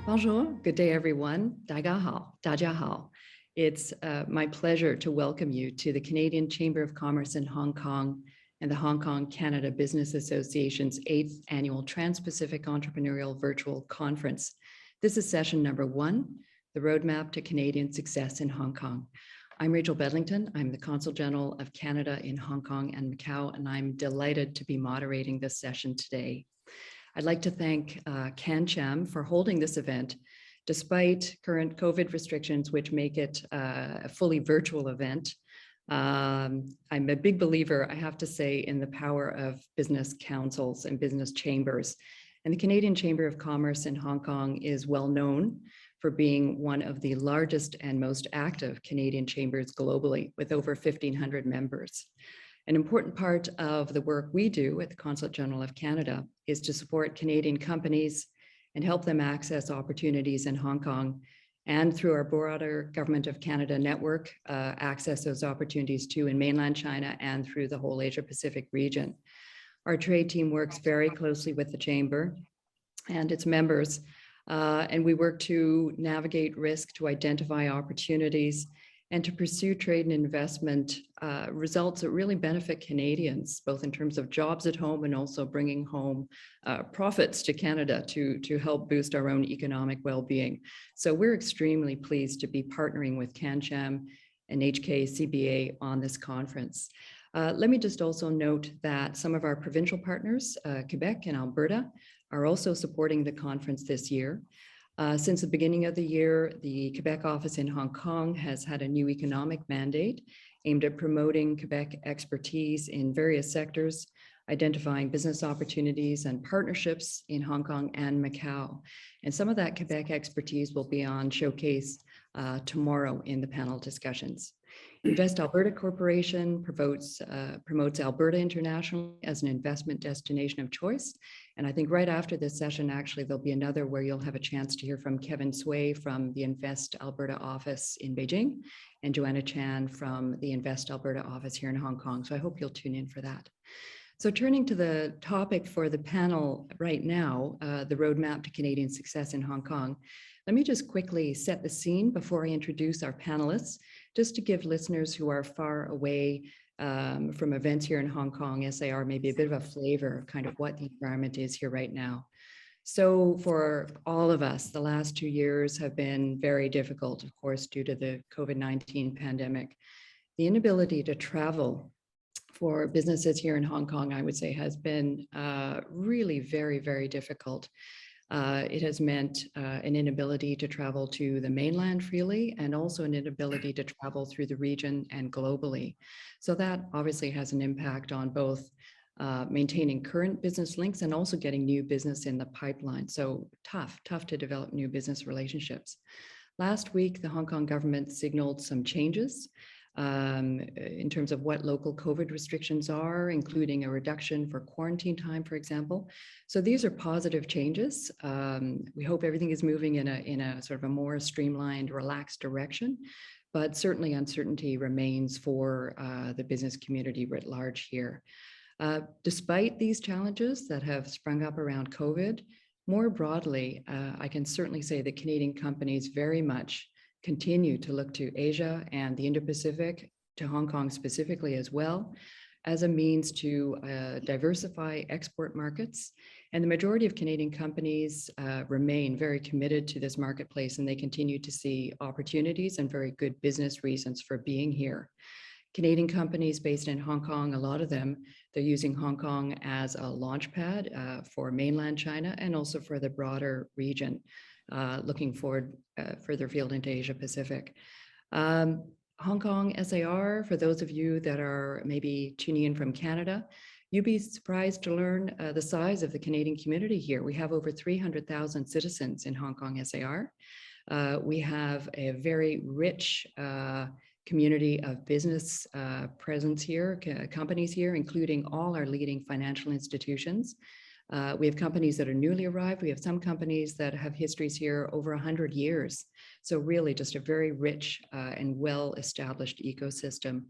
Bonjour, good day everyone. 大家好. It's my pleasure to welcome you to the Canadian Chamber of Commerce in Hong Kong and the Hong Kong Canada Business Association's 8th Annual Transpacific Entrepreneurial Virtual Conference. This is session number 1, the Roadmap to Canadian Success in Hong Kong. I'm Rachael Bedlington. I'm the Consul General of Canada in Hong Kong and Macao, and I'm delighted to be moderating this session today. I'd like to thank CanCham for holding this event, despite current COVID restrictions, which make it a fully virtual event. I'm a big believer, I have to say, in the power of business councils and business chambers. And the Canadian Chamber of Commerce in Hong Kong is well known for being one of the largest and most active Canadian chambers globally, with over 1,500 members. An important part of the work we do at the Consulate General of Canada is to support Canadian companies and help them access opportunities in Hong Kong, and through our broader Government of Canada network, access those opportunities too in mainland China and through the whole Asia Pacific region. Our trade team works very closely with the Chamber and its members, and we work to navigate risk, to identify opportunities, and to pursue trade and investment results that really benefit Canadians, both in terms of jobs at home and also bringing home profits to Canada to help boost our own economic well-being. So we're extremely pleased to be partnering with CanCham and HKCBA on this conference. Let me just also note that some of our provincial partners, Quebec and Alberta, are also supporting the conference this year. Since the beginning of the year, the Quebec office in Hong Kong has had a new economic mandate aimed at promoting Quebec expertise in various sectors, identifying business opportunities and partnerships in Hong Kong and Macao. And some of that Quebec expertise will be on showcase tomorrow in the panel discussions. Invest Alberta Corporation promotes Alberta internationally as an investment destination of choice. And I think right after this session, actually, there'll be another where you'll have a chance to hear from Kevin Sway from the Invest Alberta office in Beijing and Joanna Chan from the Invest Alberta office here in Hong Kong. So I hope you'll tune in for that. So turning to the topic for the panel right now, the roadmap to Canadian success in Hong Kong, let me just quickly set the scene before I introduce our panelists, just to give listeners who are far away from events here in Hong Kong, SAR, maybe a bit of a flavor of kind of what the environment is here right now. So for all of us, the last 2 years have been very difficult, of course, due to the COVID-19 pandemic. The inability to travel for businesses here in Hong Kong, I would say, has been really very, very difficult. It has meant an inability to travel to the mainland freely, and also an inability to travel through the region and globally. So that obviously has an impact on both maintaining current business links and also getting new business in the pipeline. So tough to develop new business relationships. Last week, the Hong Kong government signaled some changes in terms of what local COVID restrictions are, including a reduction for quarantine time, for example. So these are positive changes. We hope everything is moving in a sort of a more streamlined, relaxed direction, but certainly uncertainty remains for the business community writ large here. Despite these challenges that have sprung up around COVID, more broadly, I can certainly say that Canadian companies very much continue to look to Asia and the Indo-Pacific, to Hong Kong specifically as well, as a means to diversify export markets. And the majority of Canadian companies remain very committed to this marketplace, and they continue to see opportunities and very good business reasons for being here. Canadian companies based in Hong Kong, a lot of them, they're using Hong Kong as a launch pad for mainland China and also for the broader region. Looking forward further afield into Asia Pacific. Hong Kong SAR, for those of you that are maybe tuning in from Canada, you'd be surprised to learn the size of the Canadian community here. We have over 300,000 citizens in Hong Kong SAR. We have a very rich community of business presence here, companies here, including all our leading financial institutions. We have companies that are newly arrived. We have some companies that have histories here over 100 years. So really just a very rich and well-established ecosystem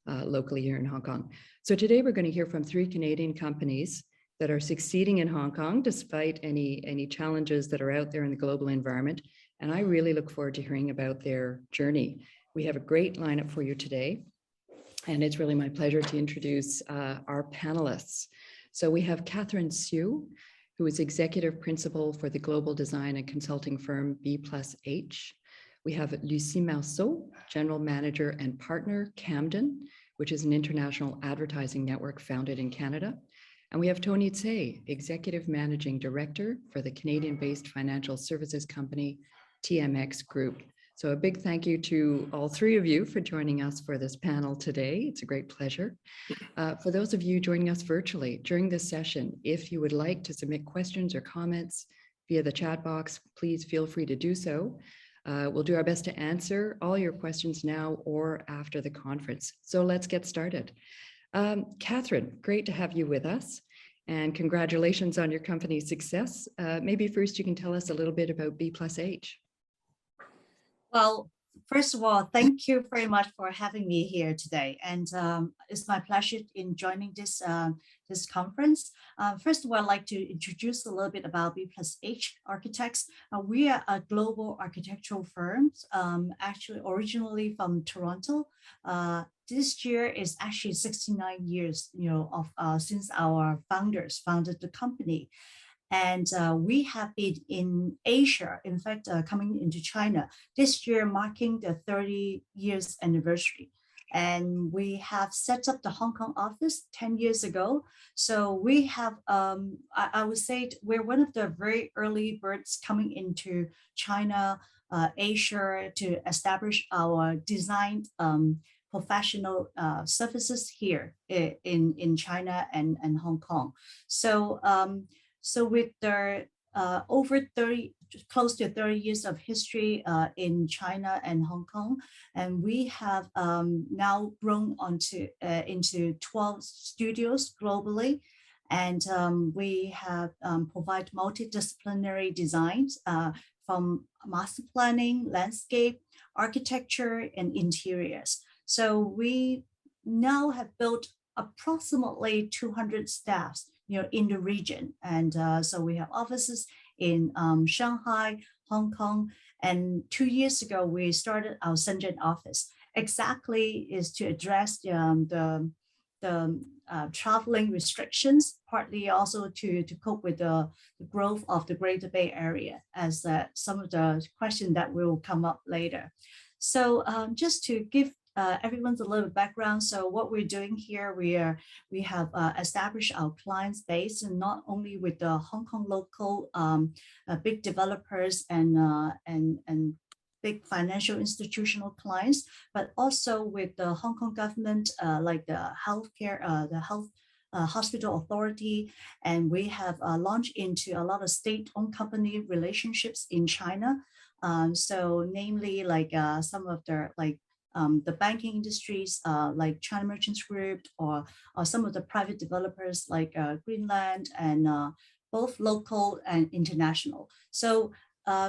locally here in Hong Kong. So today we're going to hear from 3 Canadian companies that that are succeeding in Hong Kong despite any challenges that are out there in the global environment. And I really look forward to hearing about their journey. We have a great lineup for you today. And it's really my pleasure to introduce our panelists. So we have Catherine Sue, who is Executive Principal for the global design and consulting firm B+H. We have Lucie Marceaux, General Manager and Partner, Camden, which is an international advertising network founded in Canada. And we have Tony Tse, Executive Managing Director for the Canadian-based financial services company, TMX Group. So a big thank you to all three of you for joining us for this panel today. It's a great pleasure. For those of you joining us virtually during this session, if you would like to submit questions or comments via the chat box, please feel free to do so. We'll do our best to answer all your questions now or after the conference. So let's get started. Catherine, great to have you with us, and congratulations on your company's success. Maybe first you can tell us a little bit about B+H. Well, first of all, thank you very much for having me here today. And it's my pleasure in joining this, this conference. First of all, I'd like to introduce a little bit about B+H Architects. We are a global architectural firm, actually originally from Toronto. This year is actually 69 years, since our founders founded the company. And we have been in Asia, in fact, coming into China this year, marking the 30 years anniversary. And we have set up the Hong Kong office 10 years ago. So we have, I would say we're one of the very early birds coming into China, Asia to establish our design professional services here in China and Hong Kong. So with their close to 30 years of history in China and Hong Kong, and we have now grown into 12 studios globally, and we have provide multidisciplinary designs from master planning, landscape, architecture, and interiors. So we now have built approximately 200 staffs in the region. And so we have offices in Shanghai, Hong Kong, and 2 years ago, we started our Shenzhen office. Exactly is to address the traveling restrictions, partly also to cope with the growth of the Greater Bay Area, as some of the questions that will come up later. So just to give everyone's a little background. So what we're doing here, we have established our clients base, and not only with the Hong Kong local big developers and big financial institutional clients, but also with the Hong Kong government, like the healthcare, the health hospital authority, and we have launched into a lot of state-owned company relationships in China. So namely, like some of the banking industries like China Merchants Group, or some of the private developers like Greenland, and both local and international. So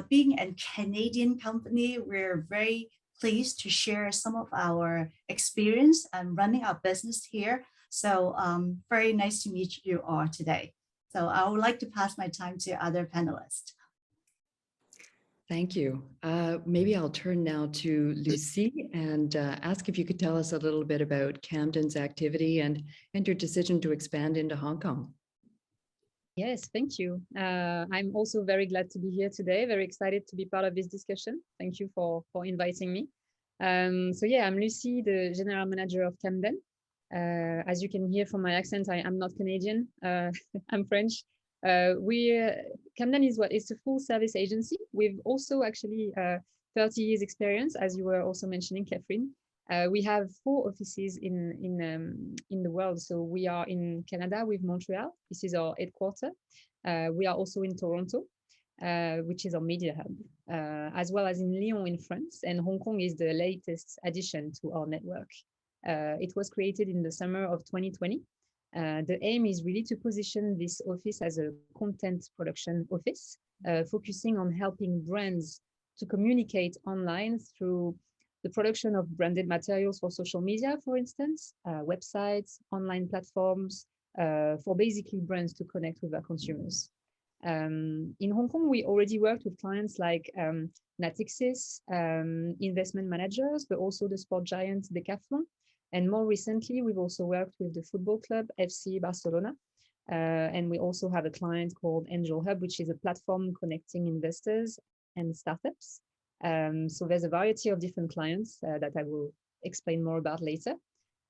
being a Canadian company, we're very pleased to share some of our experience and running our business here. So very nice to meet you all today. So I would like to pass my time to other panelists. Thank you. Maybe I'll turn now to Lucie and ask if you could tell us a little bit about Camden's activity and your decision to expand into Hong Kong. Yes, thank you. I'm also very glad to be here today, very excited to be part of this discussion. Thank you for inviting me. So yeah, I'm Lucie, the General Manager of Camden. As you can hear from my accent, I'm not Canadian, I'm French. Camden is it's a full service agency. We've also actually 30 years experience, as you were also mentioning, Catherine. We have 4 offices in the world. So we are in Canada with Montreal. This is our headquarters. We are also in Toronto, which is our media hub, as well as in Lyon in France. And Hong Kong is the latest addition to our network. It was created in the summer of 2020. The aim is really to position this office as a content production office, focusing on helping brands to communicate online through the production of branded materials for social media, for instance, websites, online platforms, for basically brands to connect with their consumers. In Hong Kong, we already worked with clients like Natixis, investment managers, but also the sport giant Decathlon. And more recently, we've also worked with the football club FC Barcelona. And we also have a client called Angel Hub, which is a platform connecting investors and startups. So there's a variety of different clients that I will explain more about later.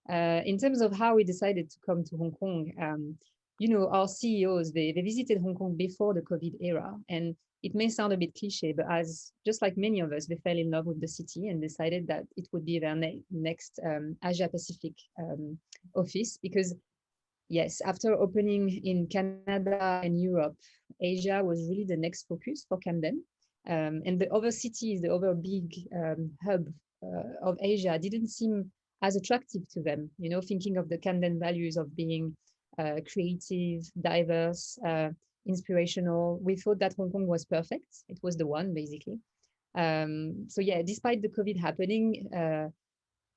In terms of how we decided to come to Hong Kong, you know, our CEOs, they visited Hong Kong before the COVID era. And it may sound a bit cliche, but just like many of us, they fell in love with the city and decided that it would be their next Asia Pacific office. Because yes, after opening in Canada and Europe, Asia was really the next focus for Camden. And the other cities, the other big hub of Asia didn't seem as attractive to them, you know, thinking of the Camden values of being creative, diverse, inspirational. We thought that Hong Kong was perfect. It was the one, basically. So yeah, despite the COVID happening,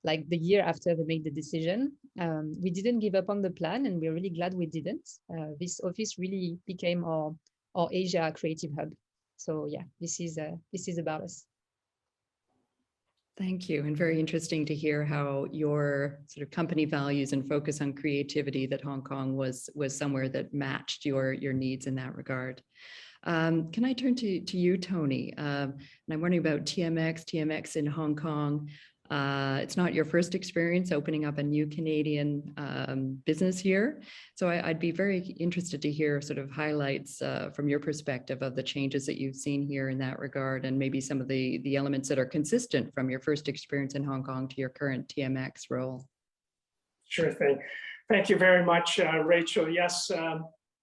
like the year after they made the decision, we didn't give up on the plan, and we're really glad we didn't. This office really became our Asia creative hub. So yeah, this is about us. Thank you. And very interesting to hear how your sort of company values and focus on creativity, that Hong Kong was somewhere that matched your needs in that regard. Can I turn to you, Tony? And I'm wondering about TMX in Hong Kong. It's not your first experience opening up a new Canadian business here. So I'd be very interested to hear sort of highlights from your perspective of the changes that you've seen here in that regard, and maybe some of the elements that are consistent from your first experience in Hong Kong to your current TMX role. Sure thing. Thank you very much, Rachel. Yes,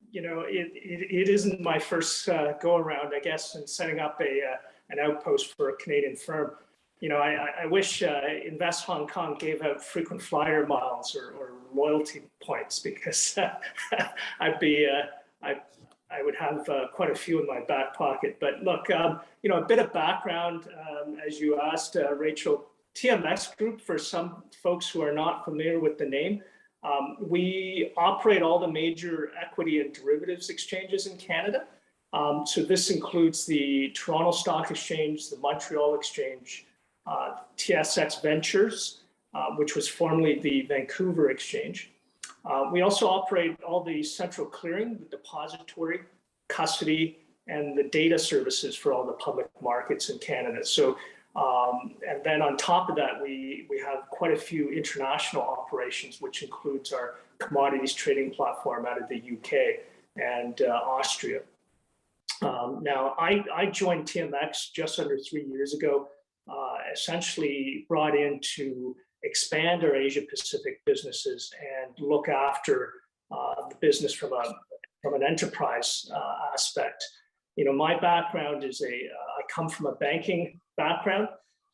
you know, it isn't my first go around, I guess, in setting up an outpost for a Canadian firm. You know, I wish Invest Hong Kong gave out frequent flyer miles or loyalty points, because I would have quite a few in my back pocket. But look, you know, a bit of background, as you asked, Rachel. TMX Group, for some folks who are not familiar with the name, we operate all the major equity and derivatives exchanges in Canada. So this includes the Toronto Stock Exchange, the Montreal Exchange, TSX Ventures, which was formerly the Vancouver Exchange. We also operate all the central clearing, the depository, custody, and the data services for all the public markets in Canada. So, and then on top of that, we have quite a few international operations, which includes our commodities trading platform out of the UK and Austria. Now, I joined TMX just under 3 years ago, essentially brought in to expand our Asia Pacific businesses and look after the business from an enterprise aspect. You know, my background is I come from a banking background,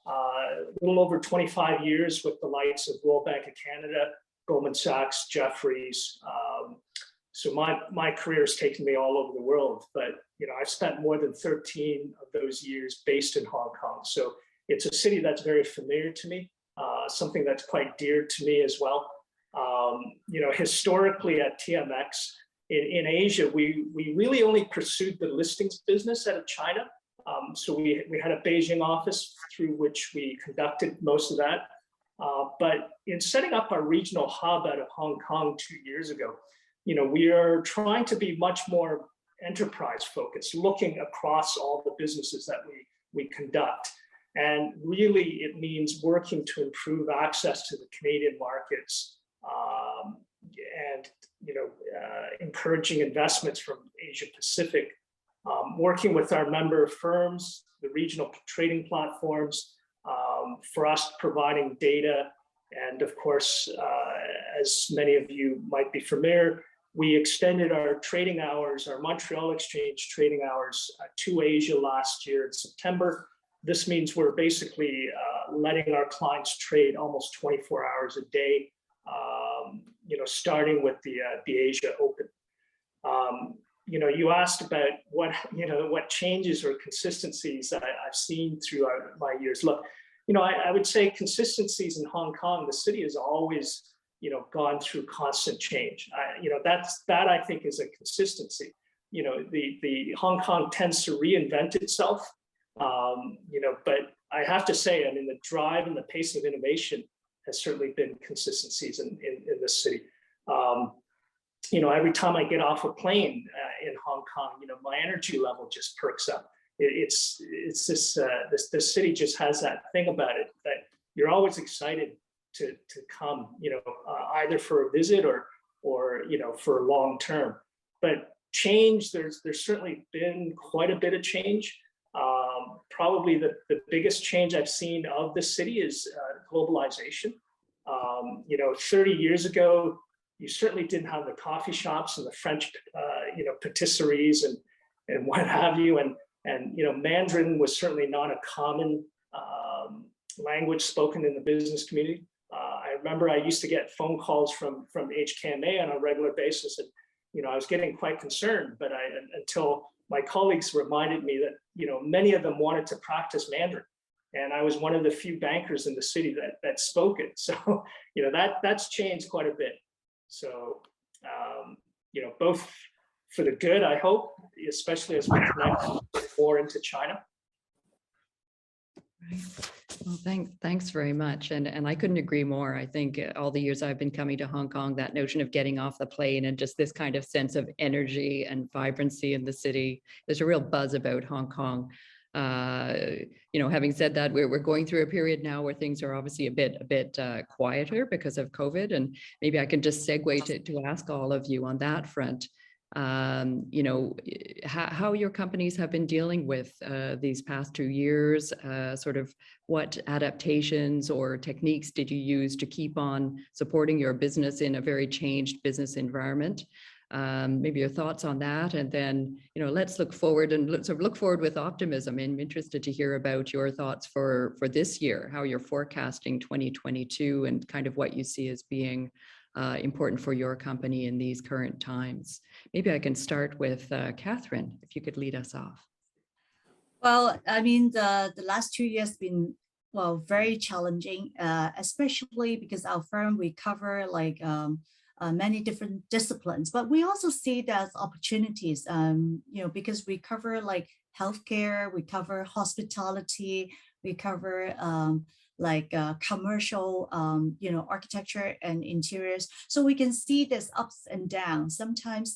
a little over 25 years with the likes of Royal Bank of Canada, Goldman Sachs, Jefferies. So my career has taken me all over the world, but you know, I've spent more than 13 of those years based in Hong Kong. So it's a city that's very familiar to me, something that's quite dear to me as well. You know, historically at TMX in Asia, we really only pursued the listings business out of China. So we had a Beijing office through which we conducted most of that. But in setting up our regional hub out of Hong Kong 2 years ago, you know, we are trying to be much more enterprise focused, looking across all the businesses that we conduct. And really, it means working to improve access to the Canadian markets, and you know, encouraging investments from Asia Pacific, working with our member firms, the regional trading platforms, for us providing data. And of course, as many of you might be familiar, we extended our trading hours, our Montreal Exchange trading hours to Asia last year in September. This means we're basically letting our clients trade almost 24 hours a day, you know, starting with the Asia Open. You know, you asked about what changes or consistencies I've seen throughout my years. Look, you know, I would say consistencies in Hong Kong. The city has always gone through constant change. That I think is a consistency. The Hong Kong tends to reinvent itself, but I have to say, I mean, the drive and the pace of innovation has certainly been consistencies in this city. Every time I get off a plane in Hong Kong, my energy level just perks up. It's this city just has that thing about it that you're always excited to come, either for a visit or for long term. But change, there's certainly been quite a bit of change. Probably the biggest change I've seen of the city is globalization. 30 years ago, you certainly didn't have the coffee shops and the French, patisseries and what have you. And Mandarin was certainly not a common language spoken in the business community. I remember I used to get phone calls from HKMA on a regular basis, and I was getting quite concerned. But until my colleagues reminded me that many of them wanted to practice Mandarin, and I was one of the few bankers in the city that spoke it. So that's changed quite a bit. So both for the good, I hope, especially as we connect more into China. Well, thanks very much. And I couldn't agree more. I think all the years I've been coming to Hong Kong, that notion of getting off the plane and just this kind of sense of energy and vibrancy in the city, there's a real buzz about Hong Kong. Having said that, we're going through a period now where things are obviously a bit quieter because of COVID. And maybe I can just segue to ask all of you on that front. How your companies have been dealing with these past 2 years, sort of what adaptations or techniques did you use to keep on supporting your business in a very changed business environment? Maybe your thoughts on that, and then let's look forward and let's look forward with optimism. I'm interested to hear about your thoughts for this year, how you're forecasting 2022, and kind of what you see as being important for your company in these current times. Maybe I can start with Catherine, if you could lead us off. Well, I mean, the last 2 years been very challenging, especially because our firm, we cover many different disciplines, but we also see there's opportunities, because we cover healthcare, we cover hospitality, we cover commercial, architecture and interiors. So we can see there's ups and downs. Sometimes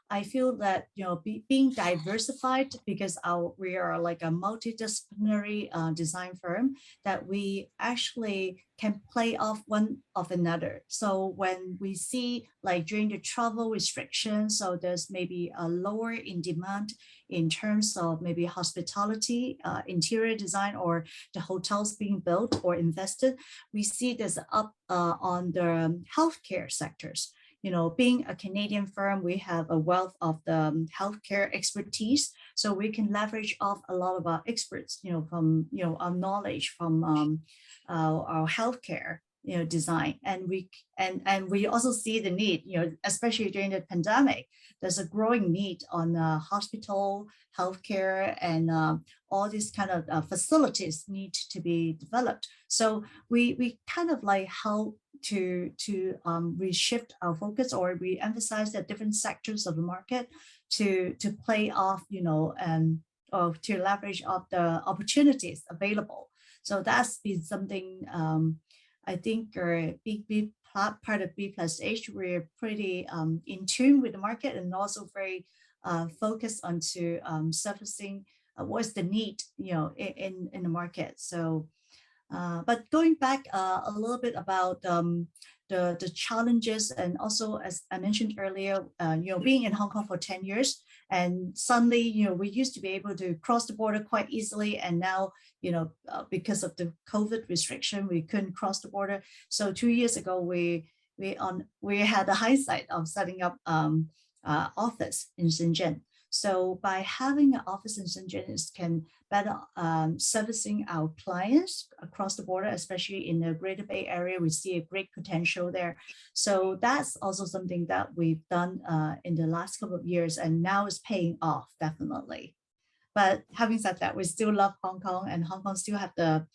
I feel that, being diversified, because we are a multidisciplinary design firm, that we actually can play off one of another. So when we see during the travel restrictions, so there's maybe a lower in demand in terms of maybe hospitality, interior design, or the hotels being built or invested, we see there's up on the healthcare sectors. Being a Canadian firm, we have a wealth of the healthcare expertise, so we can leverage off a lot of our experts, from our knowledge from our healthcare, design, and we also see the need, especially during the pandemic, there's a growing need on hospital, healthcare, and all these kind of facilities need to be developed. So we kind of how to reshift our focus, or we emphasize the different sectors of the market to play off, or to leverage off the opportunities available. So that's been something I think big part of B+H. We're pretty in tune with the market, and also very focused onto surfacing what's the need, in the market. So. But going back a little bit about the challenges, and also, as I mentioned earlier, being in Hong Kong for 10 years, and suddenly, we used to be able to cross the border quite easily, and now, because of the COVID restriction, we couldn't cross the border. So 2 years ago, we had the hindsight of setting up office in Shenzhen. So by having an office in Shenzhen, it can better servicing our clients across the border, especially in the Greater Bay Area. We see a great potential there. So that's also something that we've done in the last couple of years, and now it's paying off, definitely. But having said that, we still love Hong Kong, and Hong Kong still have the,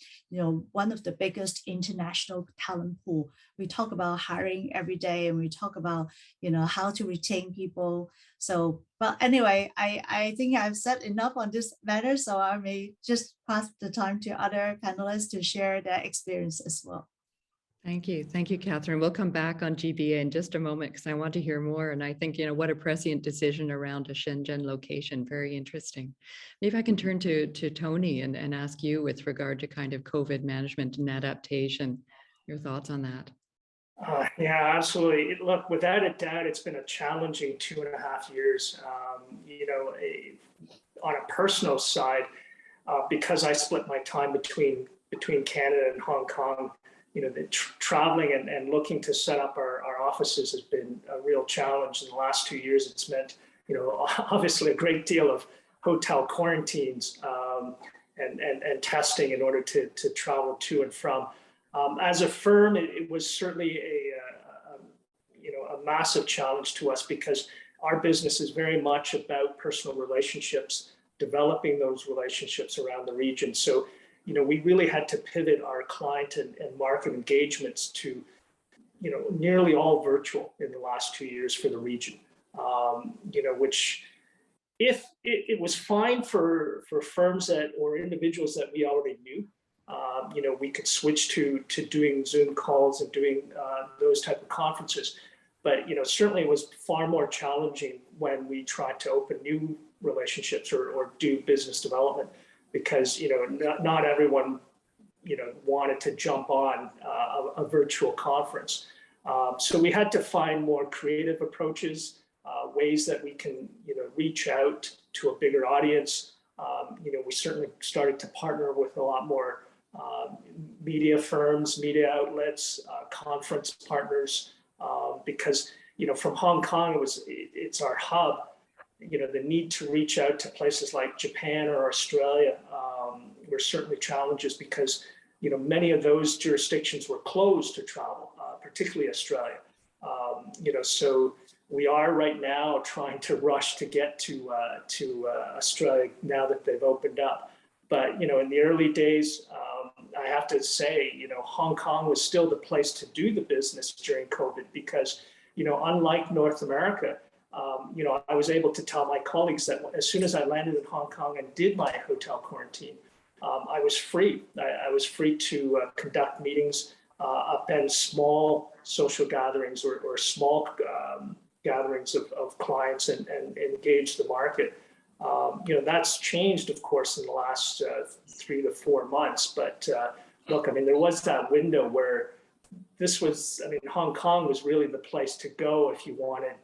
one of the biggest international talent pool. We talk about hiring every day, and we talk about, how to retain people. So, but anyway, I think I've said enough on this matter, so I may just pass the time to other panelists to share their experience as well. Thank you. Thank you, Catherine. We'll come back on GBA in just a moment because I want to hear more. And I think, what a prescient decision around a Shenzhen location. Very interesting. Maybe I can turn to Tony and ask you with regard to kind of COVID management and adaptation, your thoughts on that. Yeah, absolutely. Look, without a doubt, it's been a challenging 2.5 years. On a personal side, because I split my time between Canada and Hong Kong, the traveling and looking to set up our offices has been a real challenge. In the last 2 years, it's meant, obviously a great deal of hotel quarantines and testing in order to travel to and from. As a firm, it was certainly a massive challenge to us because our business is very much about personal relationships, developing those relationships around the region. So, we really had to pivot our client and market engagements to, nearly all virtual in the last 2 years for the region, which if it was fine for firms or individuals that we already knew, we could switch to doing Zoom calls and doing those type of conferences. But, certainly it was far more challenging when we tried to open new relationships or do business development because, not everyone, wanted to jump on a virtual conference. So we had to find more creative approaches, ways that we can, reach out to a bigger audience. We certainly started to partner with a lot more media firms, media outlets, conference partners, because, from Hong Kong, it's our hub. The need to reach out to places like Japan or Australia were certainly challenges because, many of those jurisdictions were closed to travel, particularly Australia. So we are right now trying to rush to get to Australia now that they've opened up. But, in the early days, I have to say, Hong Kong was still the place to do the business during COVID because, unlike North America, I was able to tell my colleagues that as soon as I landed in Hong Kong and did my hotel quarantine, I was free. I was free to conduct meetings up in small social gatherings or small gatherings of clients and engage the market. That's changed, of course, in the last 3 to 4 months. But look, there was that window where Hong Kong was really the place to go if you wanted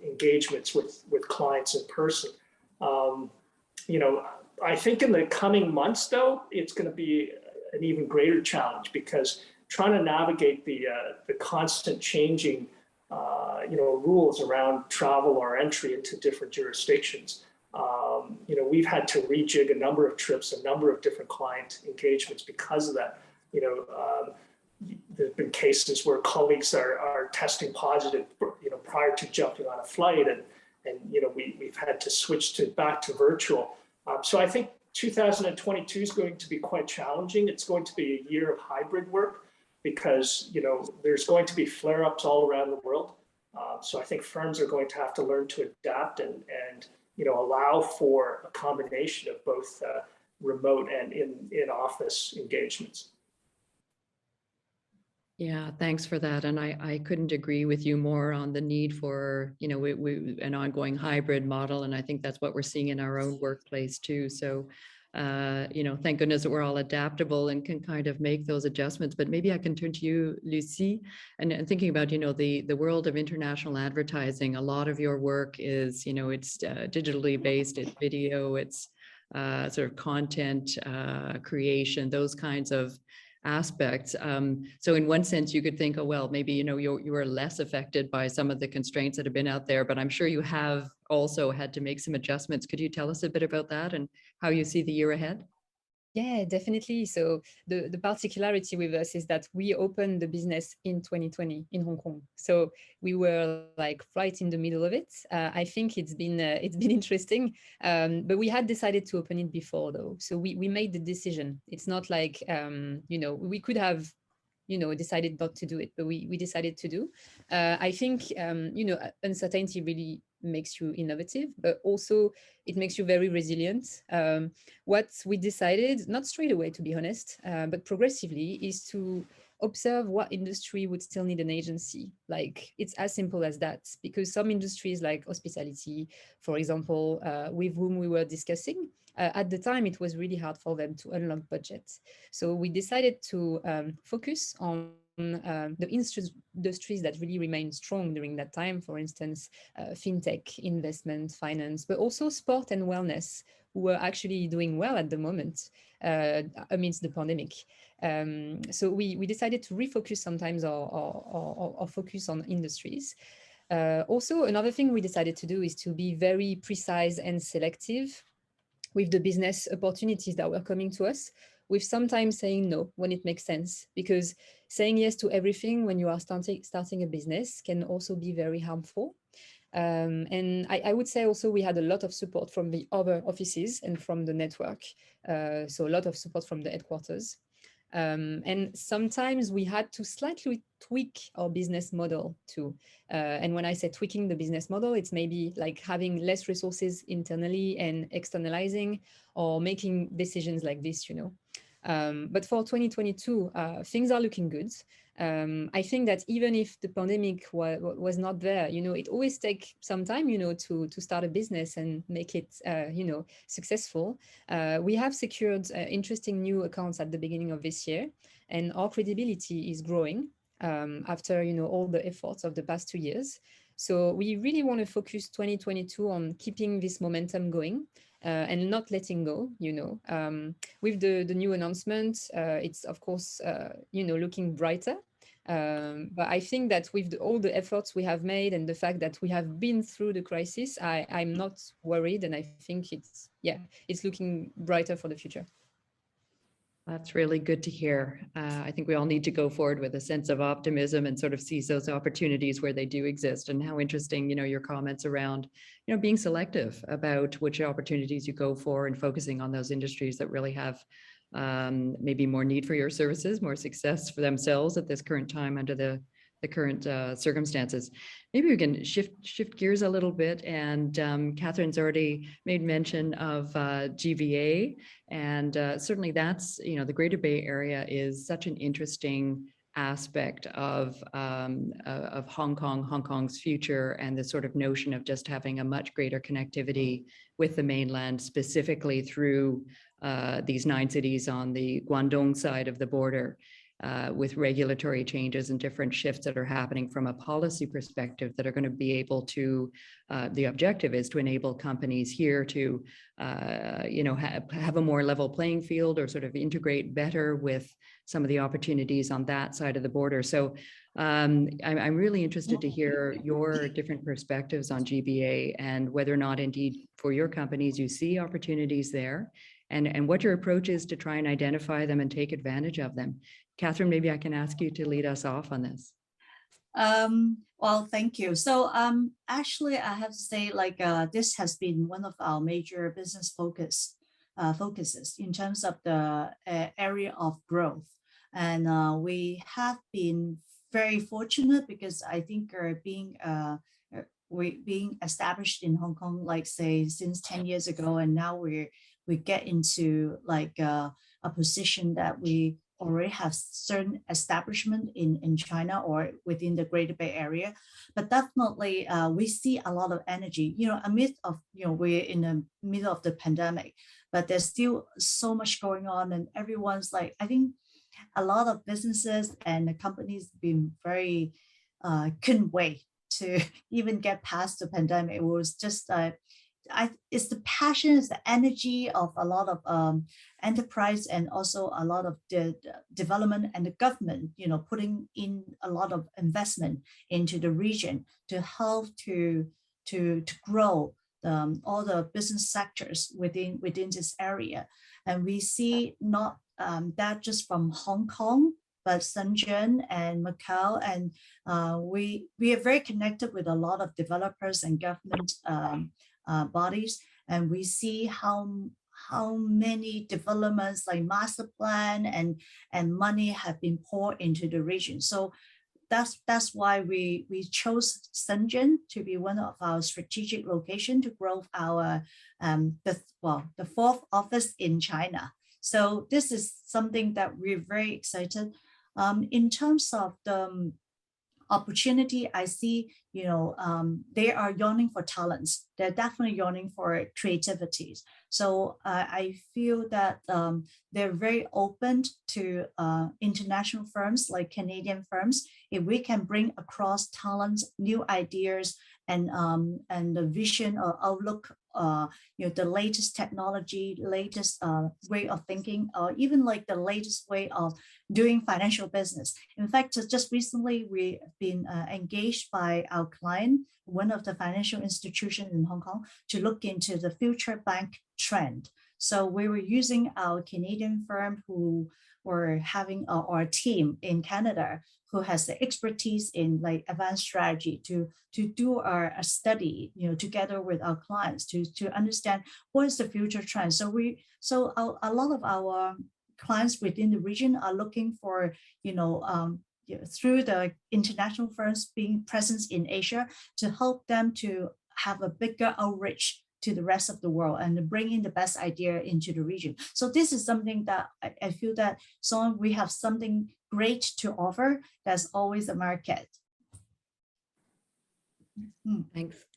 engagements with clients in person. I think in the coming months, though, it's going to be an even greater challenge because trying to navigate the constant changing rules around travel or entry into different jurisdictions. We've had to rejig a number of trips, a number of different client engagements because of that. There's been cases where colleagues are testing positive, prior to jumping on a flight, and we've had to switch back to virtual. So I think 2022 is going to be quite challenging. It's going to be a year of hybrid work because there's going to be flare-ups all around the world. So I think firms are going to have to learn to adapt and allow for a combination of both remote and in-office engagements. Yeah, thanks for that. And I couldn't agree with you more on the need for, an ongoing hybrid model. And I think that's what we're seeing in our own workplace too. So, thank goodness that we're all adaptable and can kind of make those adjustments. But maybe I can turn to you, Lucie, and thinking about, the world of international advertising. A lot of your work is, it's digitally based, it's video, it's sort of content creation, those kinds of aspects. So in one sense, you could think, oh, well, maybe, you were less affected by some of the constraints that have been out there, but I'm sure you have also had to make some adjustments. Could you tell us a bit about that and how you see the year ahead? Yeah, definitely. So the particularity with us is that we opened the business in 2020 in Hong Kong. So we were like right in the middle of it. I think it's been interesting, but we had decided to open it before though. So we made the decision. It's not like we could have decided not to do it, but we decided to do. I think uncertainty really makes you innovative, but also it makes you very resilient. What we decided, not straight away to be honest, but progressively, is to observe what industry would still need an agency. Like it's as simple as that, because some industries like hospitality, for example, with whom we were discussing, at the time it was really hard for them to unlock budget. So we decided to focus on the industries that really remained strong during that time. For instance, fintech, investment, finance, but also sport and wellness, who were actually doing well at the moment amidst the pandemic. So we decided to refocus sometimes our focus on industries. Also, another thing we decided to do is to be very precise and selective with the business opportunities that were coming to us, with sometimes saying no when it makes sense, because saying yes to everything when you are starting a business can also be very harmful. And I would say also we had a lot of support from the other offices and from the network. So a lot of support from the headquarters. And sometimes we had to slightly tweak our business model too. And when I say tweaking the business model, it's maybe like having less resources internally and externalizing, or making decisions like this, But for 2022, things are looking good. I think that even if the pandemic was not there, it always takes some time, to start a business and make it, successful. We have secured interesting new accounts at the beginning of this year, and our credibility is growing after, all the efforts of the past 2 years. So we really want to focus 2022 on keeping this momentum going. And not letting go, with the new announcement, it's of course, looking brighter. But I think that with all the efforts we have made and the fact that we have been through the crisis, I'm not worried, and I think it's looking brighter for the future. That's really good to hear. I think we all need to go forward with a sense of optimism and sort of seize those opportunities where they do exist. And how interesting, your comments around, being selective about which opportunities you go for and focusing on those industries that really have maybe more need for your services, more success for themselves at this current time under the current circumstances. Maybe we can shift gears a little bit. And Catherine's already made mention of GVA, and certainly that's, the Greater Bay Area is such an interesting aspect of Hong Kong's future, and the sort of notion of just having a much greater connectivity with the mainland, specifically through these 9 cities on the Guangdong side of the border. With regulatory changes and different shifts that are happening from a policy perspective, that are going to be able to, the objective is to enable companies here to, have a more level playing field, or sort of integrate better with some of the opportunities on that side of the border. So I'm really interested to hear your different perspectives on GBA, and whether or not indeed for your companies you see opportunities there, and what your approach is to try and identify them and take advantage of them. Catherine, maybe I can ask you to lead us off on this. Well, thank you. So actually, I have to say, this has been one of our major business focuses in terms of the area of growth. And we have been very fortunate, because I think we being established in Hong Kong, like say since 10 years ago, and now we get into a position that we already have certain establishment in China or within the Greater Bay Area. But definitely we see a lot of energy, amidst of, we're in the middle of the pandemic, but there's still so much going on, and everyone's like, I think a lot of businesses and the companies been very, couldn't wait to even get past the pandemic. It was just, it's the passion, it's the energy of a lot of enterprise, and also a lot of the development and the government, putting in a lot of investment into the region to help to grow all the business sectors within this area. And we see not that just from Hong Kong, but Shenzhen and Macau, and we are very connected with a lot of developers and government bodies, and we see how many developments like master plan and money have been poured into the region. So that's why we chose Shenzhen to be one of our strategic location to grow our the fourth office in China. So this is something that we're very excited. In terms of the opportunity, I see, they are yearning for talents. They're definitely yearning for creativities. So I feel that they're very open to international firms like Canadian firms. If we can bring across talents, new ideas, and the vision or outlook, the latest technology, latest way of thinking, or even like the latest way of doing financial business. In fact, just recently we've been engaged by our client, one of the financial institutions in Hong Kong, to look into the future bank trend. So we were using our Canadian firm who were having our team in Canada who has the expertise in like advanced strategy to do a study, together with our clients to understand what is the future trend. So a lot of our clients within the region are looking for, through the international firms being present in Asia, to help them to have a bigger outreach to the rest of the world and bring in the best idea into the region. So this is something that I feel that we have something great to offer. There's always a market.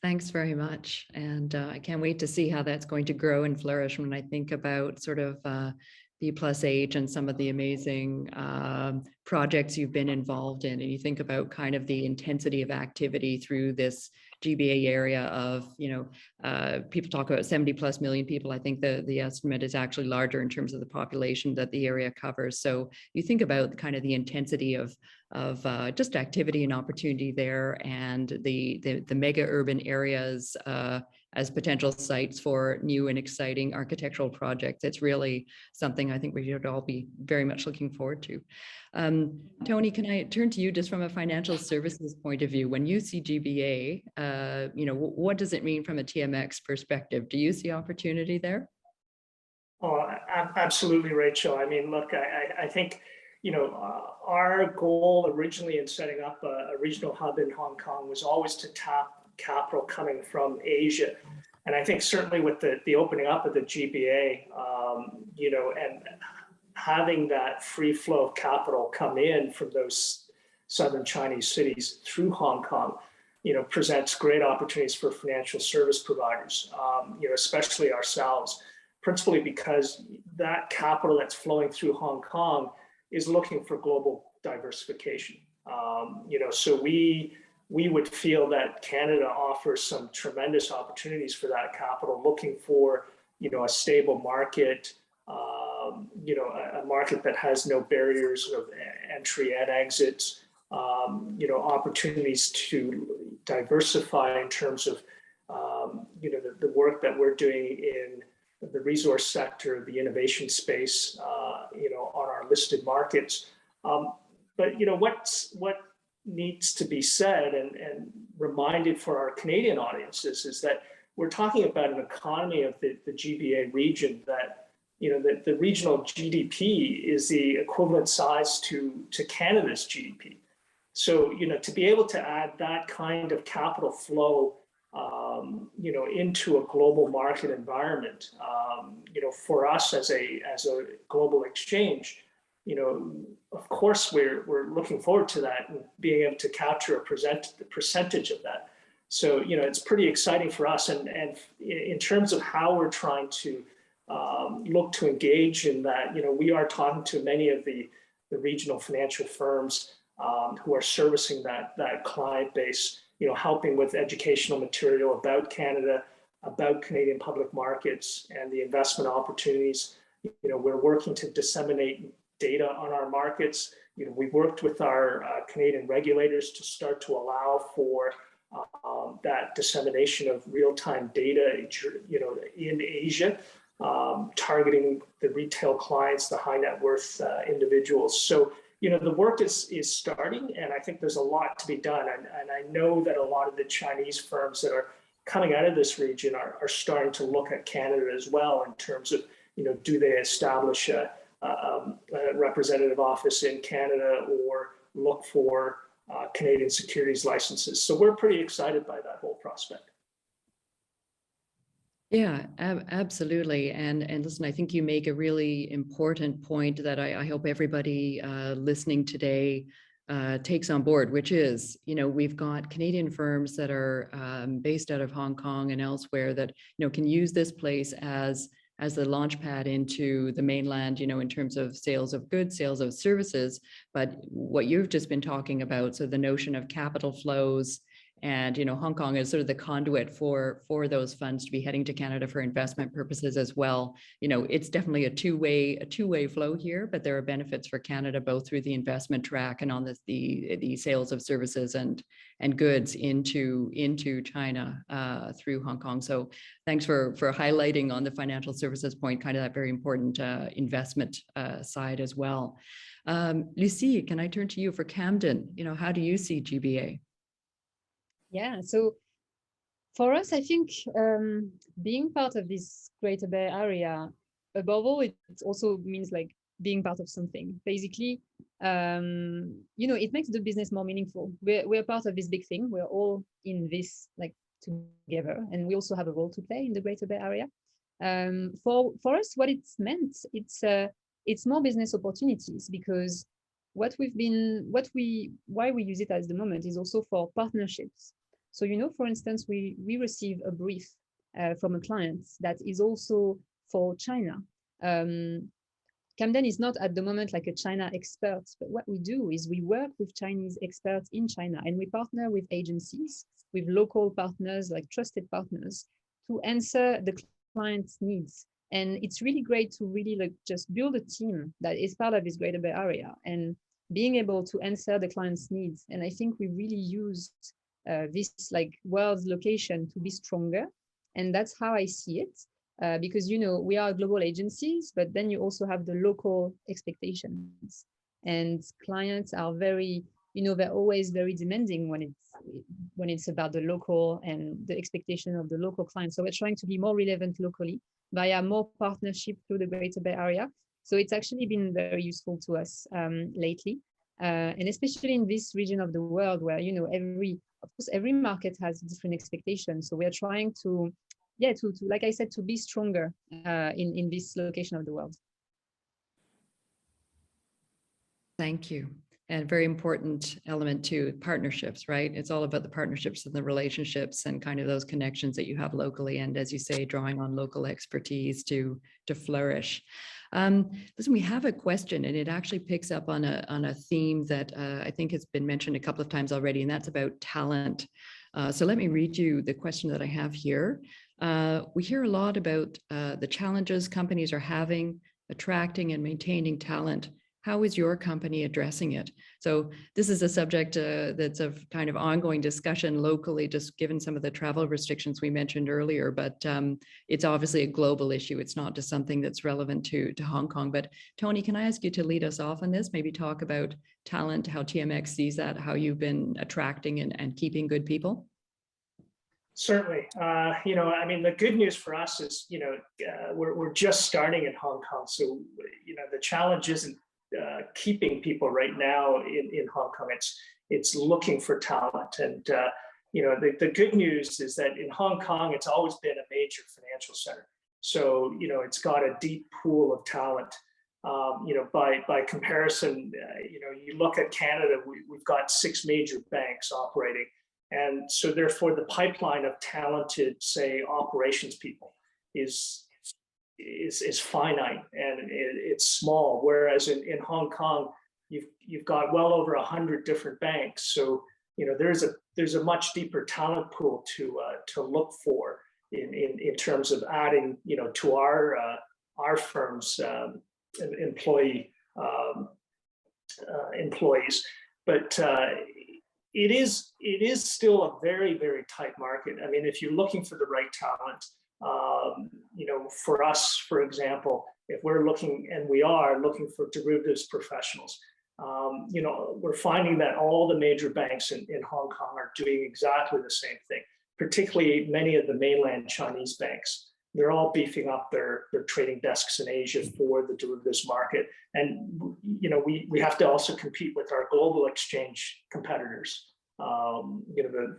Thanks very much. And I can't wait to see how that's going to grow and flourish when I think about sort of B+H and some of the amazing projects you've been involved in. And you think about kind of the intensity of activity through this GBA area of, people talk about 70+ million people. I think the estimate is actually larger in terms of the population that the area covers. So you think about kind of the intensity of just activity and opportunity there, and the mega urban areas as potential sites for new and exciting architectural projects. It's really something I think we should all be very much looking forward to. Tony, can I turn to you just from a financial services point of view? When you see GBA, what does it mean from a TMX perspective? Do you see opportunity there? Oh, absolutely, Rachel. I mean, look, I think, our goal originally in setting up a regional hub in Hong Kong was always to tap capital coming from Asia. And I think certainly with the opening up of the GBA, and having that free flow of capital come in from those southern Chinese cities through Hong Kong, presents great opportunities for financial service providers, especially ourselves, principally because that capital that's flowing through Hong Kong is looking for global diversification. So we would feel that Canada offers some tremendous opportunities for that capital, looking for, a stable market, a market that has no barriers of entry and exits, opportunities to diversify in terms of, the work that we're doing in the resource sector, the innovation space, on our listed markets. But what needs to be said and reminded for our Canadian audiences is that we're talking about an economy of the GBA region that, the regional GDP is the equivalent size to Canada's GDP. So, to be able to add that kind of capital flow, into a global market environment, for us as a global exchange, of course, we're looking forward to that and being able to capture a percentage of that. So, it's pretty exciting for us. And in terms of how we're trying to look to engage in that, we are talking to many of the regional financial firms who are servicing that client base, helping with educational material about Canada, about Canadian public markets and the investment opportunities. We're working to disseminate data on our markets. We've worked with our Canadian regulators to start to allow for that dissemination of real-time data, in Asia, targeting the retail clients, the high net worth individuals. So, the work is starting, and I think there's a lot to be done. And I know that a lot of the Chinese firms that are coming out of this region are starting to look at Canada as well in terms of, do they establish a representative office in Canada or look for Canadian securities licenses. So we're pretty excited by that whole prospect. Yeah, absolutely. And listen, I think you make a really important point that I hope everybody listening today takes on board, which is, we've got Canadian firms that are based out of Hong Kong and elsewhere that, can use this place as the launch pad into the mainland, in terms of sales of goods, sales of services. But what you've just been talking about, so the notion of capital flows, and Hong Kong is sort of the conduit for those funds to be heading to Canada for investment purposes as well. It's definitely a two-way flow here, but there are benefits for Canada both through the investment track and on the sales of services and goods into China through Hong Kong. So thanks for highlighting on the financial services point, kind of that very important investment side as well. Lucie, can I turn to you for Camden? How do you see GBA? Yeah, so for us, I think being part of this Greater Bay Area, above all, it also means like being part of something. Basically, it makes the business more meaningful. We're part of this big thing. We're all in this like together, and we also have a role to play in the Greater Bay Area. For us, what it's meant, it's more business opportunities, because why we use it at the moment is also for partnerships. So, for instance, we receive a brief from a client that is also for China. Camden is not at the moment like a China expert, but what we do is we work with Chinese experts in China, and we partner with agencies, with local partners, like trusted partners, to answer the client's needs. And it's really great to really like just build a team that is part of this Greater Bay Area and being able to answer the client's needs. And I think we really used this like world's location to be stronger. And that's how I see it, because, we are global agencies, but then you also have the local expectations. And clients are very, they're always very demanding when it's about the local and the expectation of the local clients. So we're trying to be more relevant locally via more partnership through the Greater Bay Area. So it's actually been very useful to us lately. And especially in this region of the world where, every market has different expectations. So we are trying to, like I said, to be stronger in this location of the world. Thank you. And a very important element too, partnerships, right? It's all about the partnerships and the relationships and kind of those connections that you have locally. And as you say, drawing on local expertise to flourish. Listen, we have a question, and it actually picks up on a theme that I think has been mentioned a couple of times already, and that's about talent. So let me read you the question that I have here. We hear a lot about the challenges companies are having attracting and maintaining talent. How is your company addressing it? So this is a subject that's of kind of ongoing discussion locally, just given some of the travel restrictions we mentioned earlier, but it's obviously a global issue. It's not just something that's relevant to Hong Kong. But Tony, can I ask you to lead us off on this? Maybe talk about talent, how TMX sees that, how you've been attracting and keeping good people? Certainly. The good news for us is, we're just starting in Hong Kong. So, the challenge isn't keeping people right now in Hong Kong. It's looking for talent. And, the good news is that in Hong Kong, it's always been a major financial center. So, it's got a deep pool of talent. By comparison, you look at Canada, we've got 6 major banks operating. And so therefore the pipeline of talented, say, operations people is finite and it's small. Whereas in Hong Kong, you've got well over 100 different banks. So, there's a much deeper talent pool to look for in terms of adding, to our firm's employees. But it is still a very, very tight market. I mean, if you're looking for the right talent, you know, for us, for example, if we're looking, and we are looking for derivatives professionals, you know, we're finding that all the major banks in Hong Kong are doing exactly the same thing, particularly many of the mainland Chinese banks. They're all beefing up their trading desks in Asia for the derivatives market. And, you know, we have to also compete with our global exchange competitors, you know,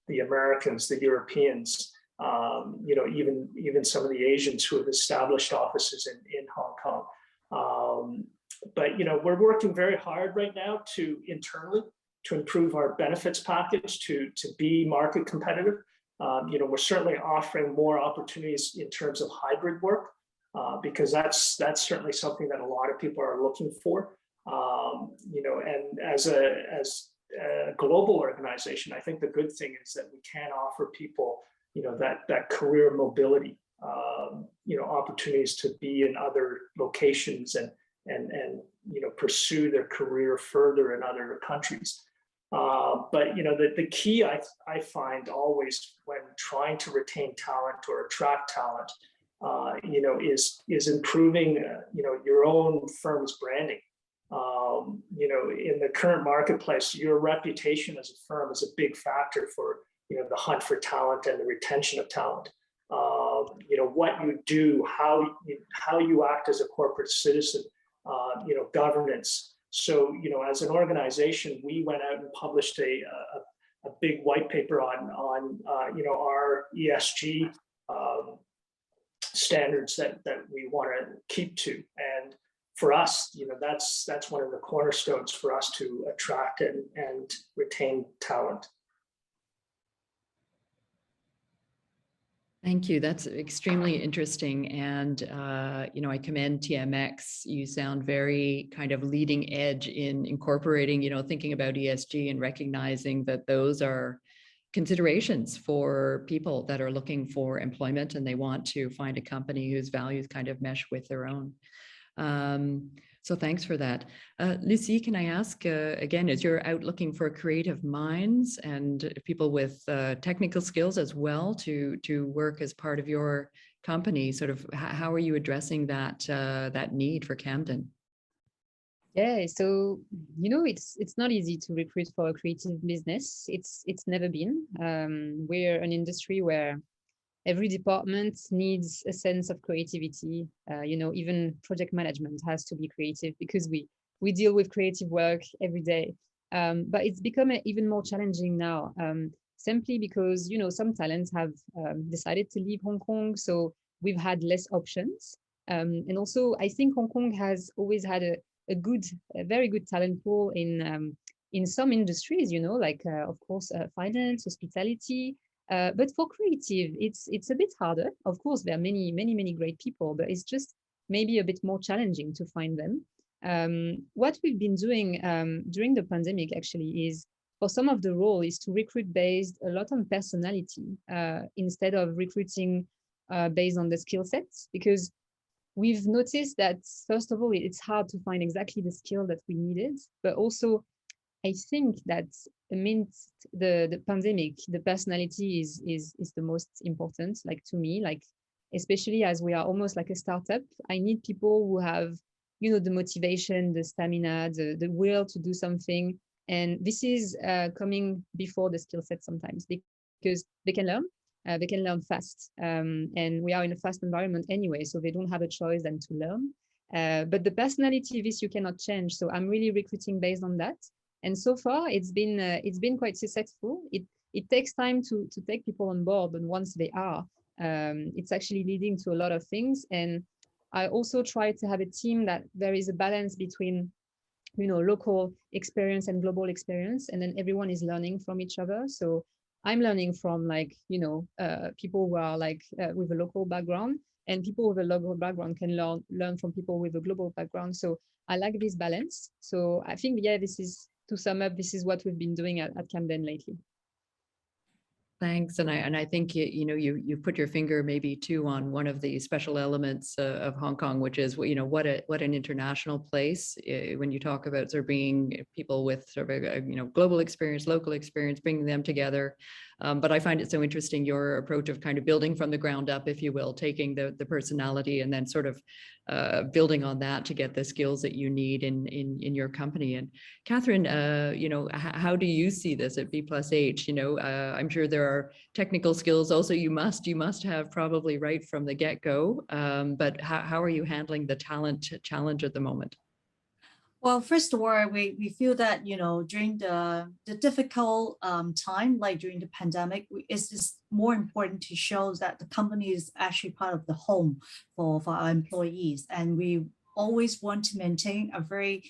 the Americans, the Europeans, you know, even some of the Asians who have established offices in Hong Kong. But, you know, we're working very hard right now internally to improve our benefits package to be market competitive. You know, we're certainly offering more opportunities in terms of hybrid work, because that's certainly something that a lot of people are looking for. You know, and as a global organization, I think the good thing is that we can offer people, you know, that career mobility, you know, opportunities to be in other locations and you know, pursue their career further in other countries. But, you know, the key I find always when trying to retain talent or attract talent, you know, is improving, you know, your own firm's branding. You know, in the current marketplace, your reputation as a firm is a big factor for, you know, the hunt for talent and the retention of talent. You know, what you do, how you act as a corporate citizen, you know, governance. So, you know, as an organization, we went out and published a big white paper on you know, our ESG standards that we want to keep to. And for us, you know, that's one of the cornerstones for us to attract and retain talent. Thank you. That's extremely interesting. And, you know, I commend TMX. You sound very kind of leading edge in incorporating, you know, thinking about ESG and recognizing that those are considerations for people that are looking for employment and they want to find a company whose values kind of mesh with their own. So thanks for that. Lucie, can I ask, again, as you're out looking for creative minds and people with technical skills as well to work as part of your company, sort of how are you addressing that need for Camden? Yeah, so, you know, it's not easy to recruit for a creative business. It's never been. We're an industry where every department needs a sense of creativity. You know, even project management has to be creative because we deal with creative work every day. But it's become even more challenging now, simply because, you know, some talents have decided to leave Hong Kong, so we've had less options. And also, I think Hong Kong has always had a very good talent pool in some industries, you know, like of course finance, hospitality. But for creative, it's a bit harder. Of course, there are many great people, but it's just maybe a bit more challenging to find them. What we've been doing during the pandemic actually is, for some of the role, is to recruit based a lot on personality instead of recruiting based on the skill sets, because we've noticed that, first of all, it's hard to find exactly the skill that we needed, but also I think that amidst the pandemic, the personality is the most important, like to me, like especially as we are almost like a startup. I need people who have, you know, the motivation, the stamina, the will to do something. And this is coming before the skill set sometimes, because they can learn fast. And we are in a fast environment anyway, so they don't have a choice than to learn. But the personality, this you cannot change. So I'm really recruiting based on that. And so far, it's been quite successful. It takes time to take people on board, and once they are, it's actually leading to a lot of things. And I also try to have a team that there is a balance between, you know, local experience and global experience, and then everyone is learning from each other. So I'm learning from, like, you know, people who are like with a local background, and people with a local background can learn from people with a global background. So I like this balance. So I think, yeah, this is, to sum up, this is what we've been doing at Camden lately. Thanks. And I think, you put your finger maybe too on one of the special elements of Hong Kong, which is, what an international place when you talk about sort of bringing people with sort of a global experience, local experience, bringing them together. But I find it so interesting, your approach of kind of building from the ground up, if you will, taking the personality and then sort of building on that to get the skills that you need in your company. And Catherine, how do you see this at B+H? I'm sure there are technical skills also you must have probably right from the get-go. But how are you handling the talent challenge at the moment? Well, first of all, we feel that, during the difficult time, like during the pandemic, it's just more important to show that the company is actually part of the home for our employees. And we always want to maintain a very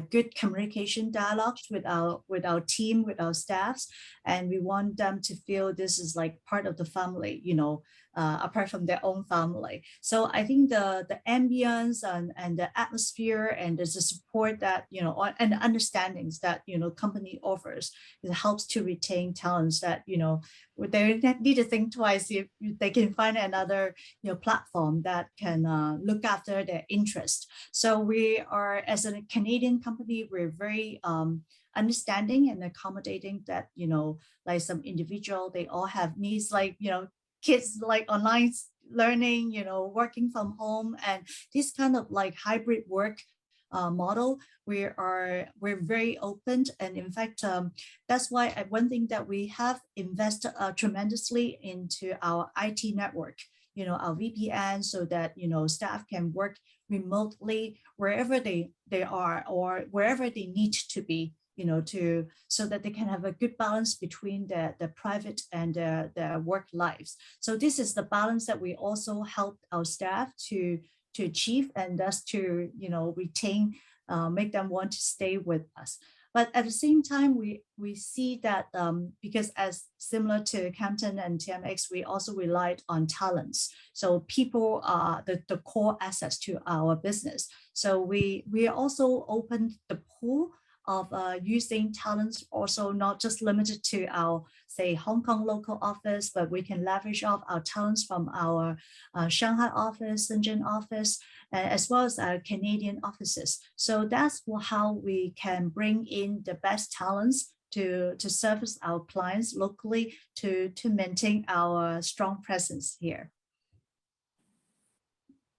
good communication dialogue with our team, with our staffs. And we want them to feel this is like part of the family, apart from their own family. So I think the ambience and the atmosphere and there's the support that, and the understandings that, company offers, it helps to retain talents that, they need to think twice if they can find another, platform that can look after their interest. So we are, as a Canadian company, we're very understanding and accommodating that, like some individual, they all have needs, like, kids like online learning, working from home, and this kind of like hybrid work model. We're very open, and in fact, that's why one thing that we have invested tremendously into our IT network, our VPN, so that staff can work remotely wherever they are or wherever they need to be, so that they can have a good balance between the private and the work lives. So this is the balance that we also help our staff to achieve, and thus to retain, make them want to stay with us. But at the same time, we see that because as similar to Camden and TMX, we also relied on talents. So people are the core assets to our business. So we also opened the pool of using talents, also not just limited to our, say, Hong Kong local office, but we can leverage off our talents from our Shanghai office, Shenzhen office, as well as our Canadian offices. So that's how we can bring in the best talents to service our clients locally, to maintain our strong presence here.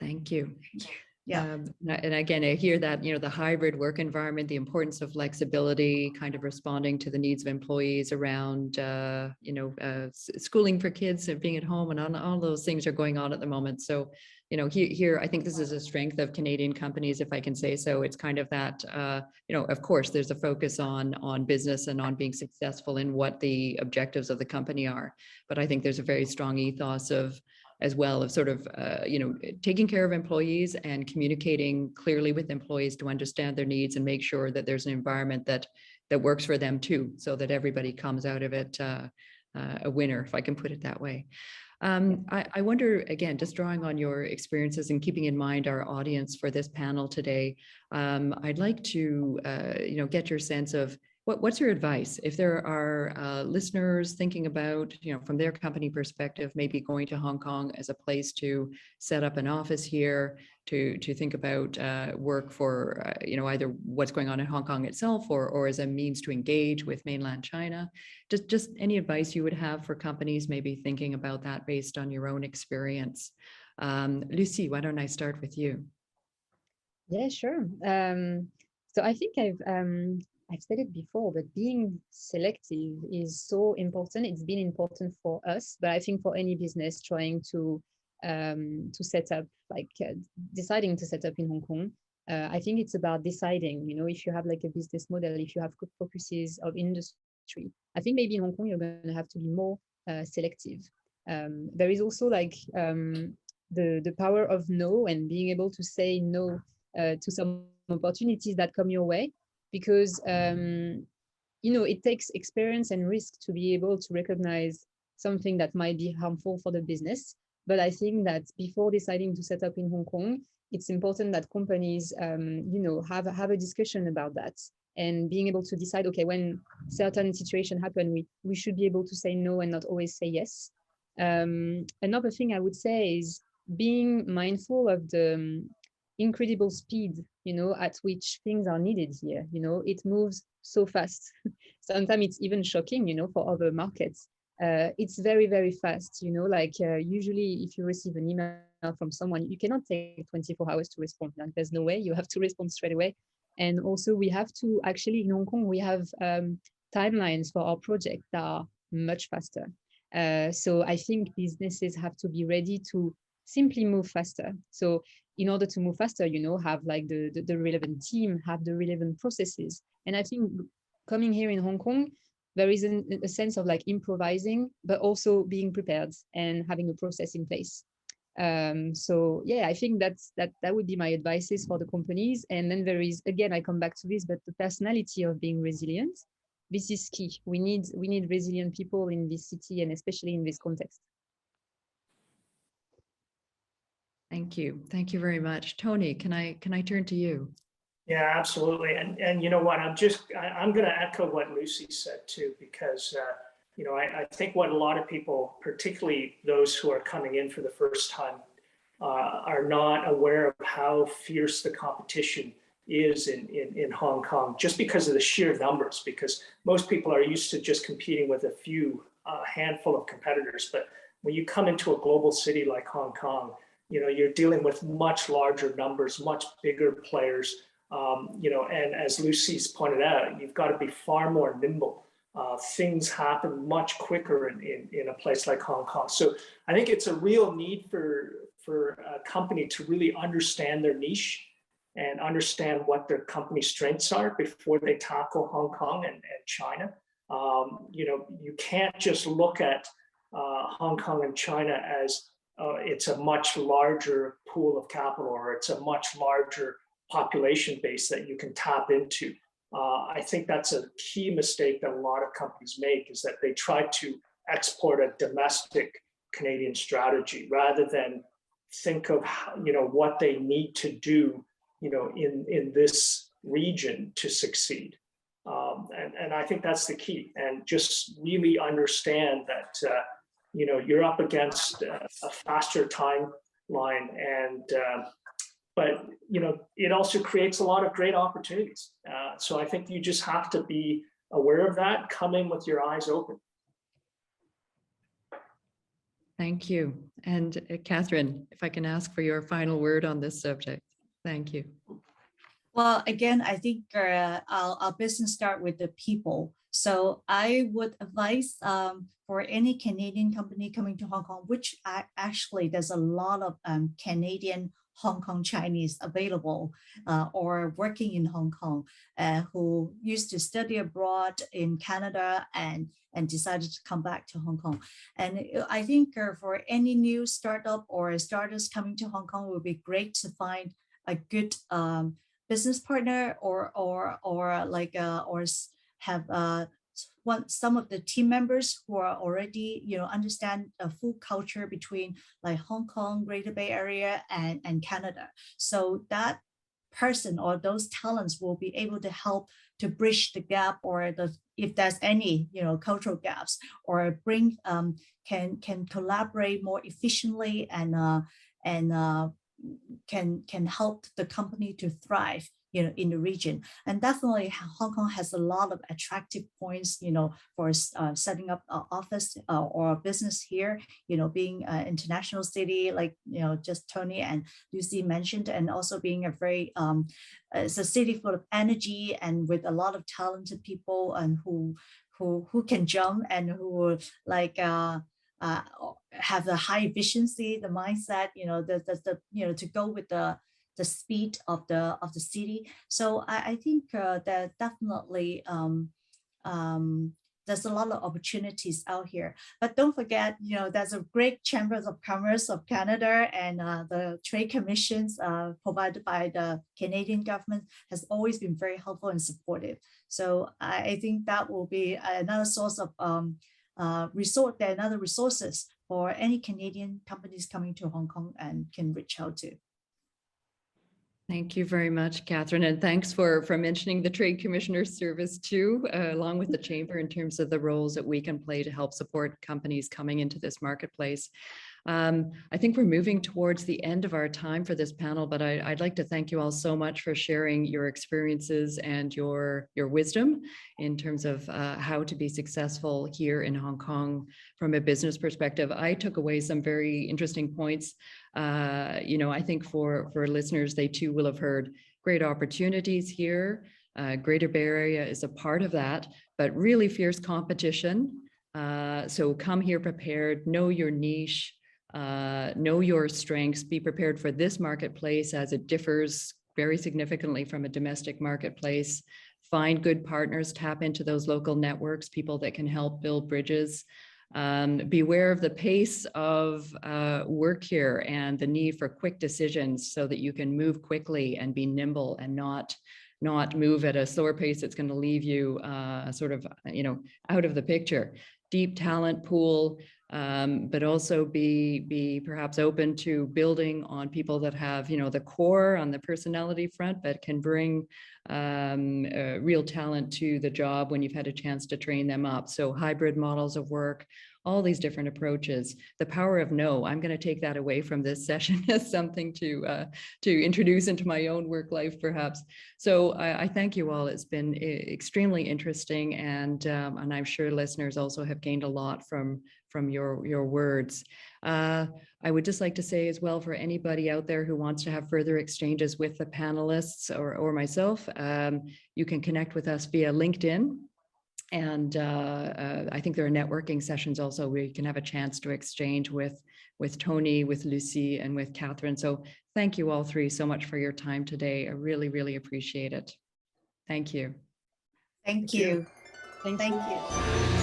Thank you. Yeah. And again, I hear that, the hybrid work environment, the importance of flexibility, kind of responding to the needs of employees around, schooling for kids and being at home, and all those things are going on at the moment. So, here, I think this is a strength of Canadian companies, if I can say so. It's kind of that, of course, there's a focus on business and on being successful in what the objectives of the company are. But I think there's a very strong ethos as well of sort of, taking care of employees and communicating clearly with employees to understand their needs and make sure that there's an environment that works for them too, so that everybody comes out of it a winner, if I can put it that way. I wonder, again, just drawing on your experiences and keeping in mind our audience for this panel today, I'd like to, get your sense of what's your advice if there are listeners thinking about, from their company perspective, maybe going to Hong Kong as a place to set up an office here, to think about work for, either what's going on in Hong Kong itself or as a means to engage with mainland China. Just any advice you would have for companies maybe thinking about that based on your own experience. Lucie, why don't I start with you? Yeah, sure. So I think I've said it before, but being selective is so important. It's been important for us, but I think for any business trying to set up, deciding to set up in Hong Kong, I think it's about deciding, if you have like a business model, if you have good focuses of industry, I think maybe in Hong Kong, you're going to have to be more selective. There is also the power of no, and being able to say no to some opportunities that come your way. Because, it takes experience and risk to be able to recognize something that might be harmful for the business. But I think that before deciding to set up in Hong Kong, it's important that companies, have a discussion about that. and being able to decide, okay, when certain situation happen, we should be able to say no and not always say yes. Another thing I would say is being mindful of the incredible speed, at which things are needed here. It moves so fast. Sometimes it's even shocking, for other markets. It's very, very fast, usually if you receive an email from someone, you cannot take 24 hours to respond. Like, there's no way, you have to respond straight away. And also we have to, actually in Hong Kong, we have timelines for our project that are much faster. So I think businesses have to be ready to simply move faster. So in order to move faster, have like the relevant team, have the relevant processes. And I think coming here in Hong Kong, there is a sense of like improvising, but also being prepared and having a process in place. So yeah, I think that would be my advices for the companies. And then there is, again, I come back to this, but the personality of being resilient. This is key. We need resilient people in this city, and especially in this context. Thank you. Thank you very much. Tony, can I turn to you? Yeah, absolutely. And you know what, I'm going to echo what Lucie said too, because, I think what a lot of people, particularly those who are coming in for the first time, are not aware of how fierce the competition is in Hong Kong, just because of the sheer numbers, because most people are used to just competing with a few handful of competitors. But when you come into a global city like Hong Kong, you're dealing with much larger numbers, much bigger players. And as Lucie's pointed out, you've got to be far more nimble. Things happen much quicker in a place like Hong Kong. So I think it's a real need for a company to really understand their niche and understand what their company strengths are before they tackle Hong Kong and China. You can't just look at Hong Kong and China as it's a much larger pool of capital, or it's a much larger population base that you can tap into. I think that's a key mistake that a lot of companies make, is that they try to export a domestic Canadian strategy rather than think of what they need to do in this region to succeed. And I think that's the key, and just really understand that you're up against a faster timeline, and but it also creates a lot of great opportunities. So I think you just have to be aware of that, come in with your eyes open. Thank you. And Catherine, if I can ask for your final word on this subject. Thank you. Well, again, I think our business start with the people. So I would advise for any Canadian company coming to Hong Kong, which actually there's a lot of Canadian Hong Kong Chinese available or working in Hong Kong who used to study abroad in Canada and decided to come back to Hong Kong. And I think for any new startup or starters coming to Hong Kong, it would be great to find a good business partner or have some of the team members who are already understand a full culture between like Hong Kong, Greater Bay Area and Canada. So that person or those talents will be able to help to bridge the gap, or if there's any cultural gaps, or bring can collaborate more efficiently and can help the company to thrive in the region. And definitely Hong Kong has a lot of attractive points for setting up an office or a business here, being an international city, like just Tony and Lucie mentioned, and also being a very it's a city full of energy and with a lot of talented people, and who can jump and who like have the high efficiency, the mindset, to go with the speed of the city. So I think that definitely there's a lot of opportunities out here. But don't forget, there's a great Chambers of Commerce of Canada, and the trade commissions provided by the Canadian government has always been very helpful and supportive. So I think that will be another source of another resources for any Canadian companies coming to Hong Kong and can reach out to. Thank you very much, Catherine, and thanks for mentioning the Trade Commissioner's Service too, along with the Chamber in terms of the roles that we can play to help support companies coming into this marketplace. I think we're moving towards the end of our time for this panel, but I'd like to thank you all so much for sharing your experiences and your wisdom in terms of how to be successful here in Hong Kong from a business perspective. I took away some very interesting points. I think for listeners, they too will have heard great opportunities here. Greater Bay Area is a part of that, but really fierce competition. So come here prepared, know your niche, know your strengths, be prepared for this marketplace as it differs very significantly from a domestic marketplace. Find good partners, tap into those local networks, people that can help build bridges. Beware of the pace of work here and the need for quick decisions so that you can move quickly and be nimble and not move at a slower pace that's going to leave you sort of, out of the picture. Deep talent pool, but also be perhaps open to building on people that have, the core on the personality front, but can bring real talent to the job when you've had a chance to train them up. So hybrid models of work, all these different approaches. The power of no, I'm going to take that away from this session as something to introduce into my own work life, perhaps. So I thank you all. It's been extremely interesting, and I'm sure listeners also have gained a lot from your words. I would just like to say as well, for anybody out there who wants to have further exchanges with the panelists or myself, you can connect with us via LinkedIn. And I think there are networking sessions also where you can have a chance to exchange with Tony, with Lucie, and with Catherine. So thank you all three so much for your time today. I really, really appreciate it. Thank you. Thank you. Thank Thank you. you.